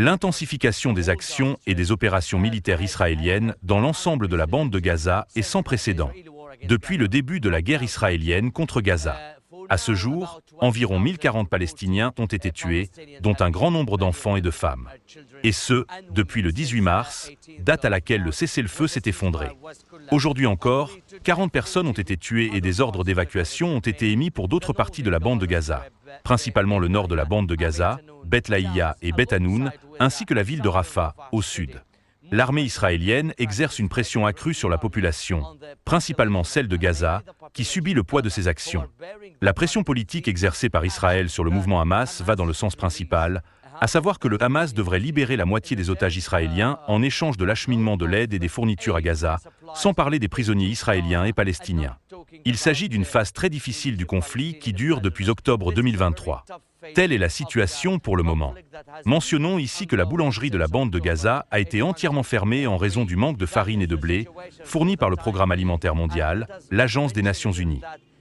L'intensification des actions et des opérations militaires israéliennes dans l'ensemble de la bande de Gaza est sans précédent, depuis le début de la guerre israélienne contre Gaza. À ce jour, environ 1040 Palestiniens ont été tués, dont un grand nombre d'enfants et de femmes. Et ce, depuis le 18 mars, date à laquelle le cessez-le-feu s'est effondré. Aujourd'hui encore, 40 personnes ont été tuées et des ordres d'évacuation ont été émis pour d'autres parties de la bande de Gaza, principalement le nord de la bande de Gaza, Beth Laïya et Beth Hanoun, ainsi que la ville de Rafah, au sud. L'armée israélienne exerce une pression accrue sur la population, principalement celle de Gaza, qui subit le poids de ses actions. La pression politique exercée par Israël sur le mouvement Hamas va dans le sens principal, à savoir que le Hamas devrait libérer la moitié des otages israéliens en échange de l'acheminement de l'aide et des fournitures à Gaza, sans parler des prisonniers israéliens et palestiniens. Il s'agit d'une phase très difficile du conflit qui dure depuis octobre 2023. Telle est la situation pour le moment. Mentionnons ici que la boulangerie de la bande de Gaza a été entièrement fermée en raison du manque de farine et de blé, fournis par le Programme alimentaire mondial, l'Agence des Nations Unies.